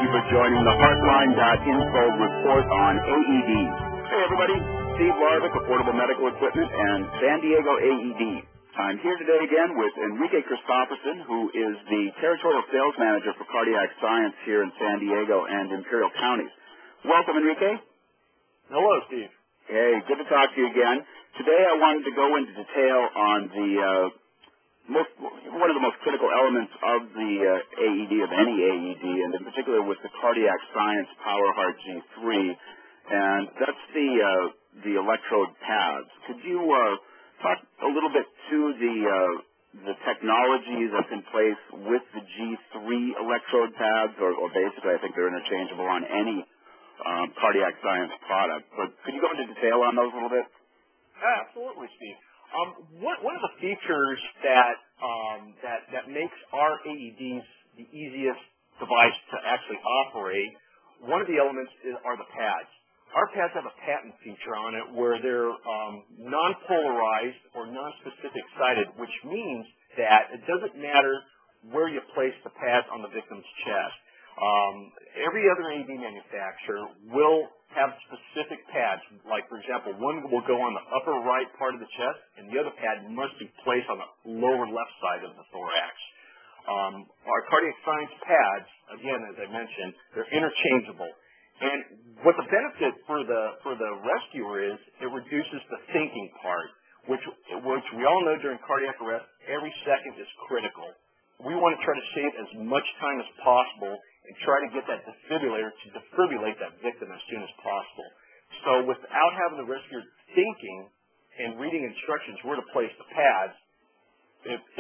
you for joining the Heartline.info report on AEDs. Hey everybody, Steve Larvick, Affordable Medical Equipment, and San Diego AED. I'm here today again with Enrique Christopherson, who is the Territorial Sales Manager for Cardiac Science here in San Diego and Imperial Counties. Welcome, Enrique. Hello, Steve. Hey, good to talk to you again. Today I wanted to go into detail on the one of the most critical elements of the AED, of any AED, and in particular with the Cardiac Science PowerHeart G3, and that's the electrode pads. Could you talk a little bit to the technology that's in place with the G3 electrode pads, or basically I think they're interchangeable on any Cardiac Science product, but could you go into detail on those a little bit? Absolutely, Steve. One of the features that makes our AEDs the easiest device to actually operate, one of the elements are the pads. Our pads have a patent feature on it where they're non-polarized or non-specific sided, which means that it doesn't matter where you place the pads on the victim's chest. Every other AED manufacturer will have specific pads, like, for example, one will go on the upper right part of the chest, and the other pad must be placed on the lower left side of the thorax. Our Cardiac Science pads, again, as I mentioned, they're interchangeable. And what the benefit for the rescuer is, it reduces the thinking part, which we all know during cardiac arrest, every second is critical. We want to try to save as much time as possible and try to get that defibrillator to defibrillate that victim as soon as possible. So without having the rescuer thinking and reading instructions where to place the pads,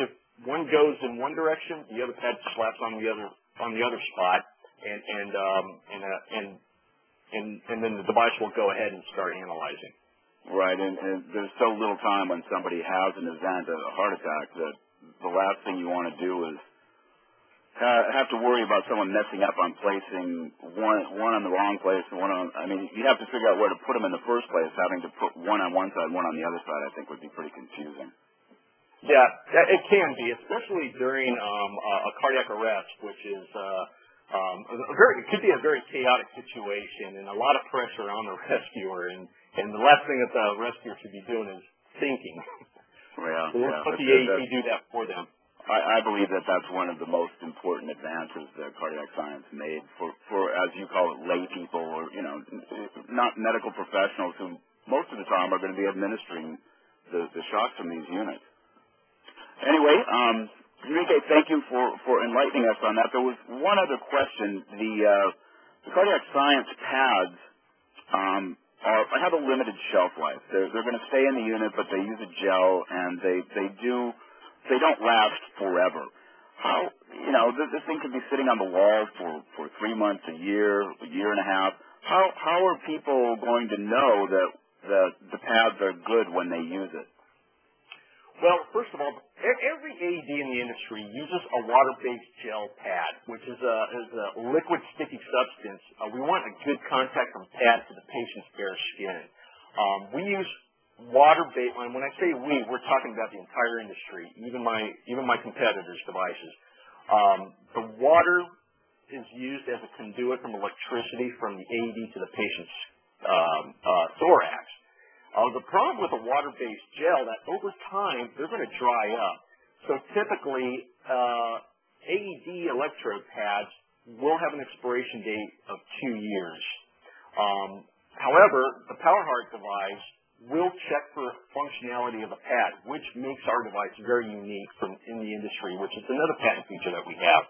if one goes in one direction, the other pad slaps on the other spot, and then the device will go ahead and start analyzing. Right, and there's so little time when somebody has an event, a heart attack, that the last thing you want to do is have to worry about someone messing up on placing one on the wrong place and one on. I mean, you have to figure out where to put them in the first place. Having to put one on one side, one on the other side, I think would be pretty confusing. Yeah, it can be, especially during a cardiac arrest, which is it could be a very chaotic situation and a lot of pressure on the rescuer. And the last thing that the rescuer should be doing is thinking. Yeah, so let's put the AED do that for them. I believe that that's one of the most important advances that Cardiac Science made for as you call it, lay people, or, not medical professionals who most of the time are going to be administering the shocks from these units. Anyway, Enrique, thank you for enlightening us on that. There was one other question. The Cardiac Science pads have a limited shelf life. They're going to stay in the unit, but they use a gel, and they don't last forever. How, this thing could be sitting on the wall for 3 months, a year and a half. How are people going to know that the pads are good when they use it? Well, first of all, every AED in the industry uses a water-based gel pad, which is a liquid sticky substance. We want a good contact from pad to the patient's bare skin. We use water-based, and when I say we're talking about the entire industry, even my competitors' devices. The water is used as a conduit from electricity from the AED to the patient's thorax. The problem with a water-based gel, that over time, they're going to dry up. So typically, AED electrode pads will have an expiration date of 2 years. However, the PowerHeart device will check for functionality of the pad, which makes our device very unique in the industry, which is another patent feature that we have.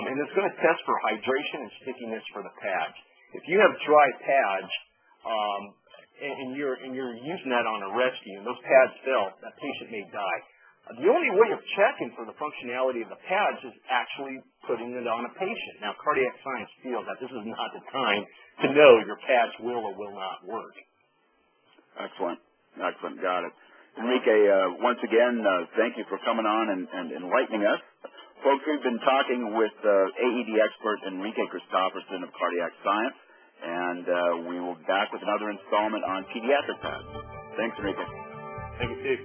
And it's going to test for hydration and stickiness for the pads. If you have dry pads, and you're using that on a rescue, and those pads fail, that patient may die. The only way of checking for the functionality of the pads is actually putting it on a patient. Now, Cardiac Science feels that this is not the time to know your pads will or will not work. Excellent. Got it. Enrique, once again, thank you for coming on and enlightening us. Folks, we've been talking with AED expert Enrique Christopherson of Cardiac Science, and we will be back with another installment on pediatric pads. Thanks, Enrique. Thank you, Steve.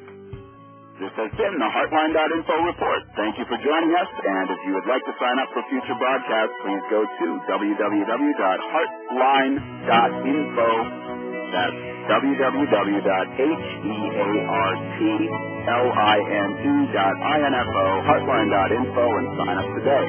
This This has been the Heartline.info report. Thank you for joining us, and if you would like to sign up for future broadcasts, please go to www.heartline.info. That's www.heartline.info, Heartline.info, and sign up today.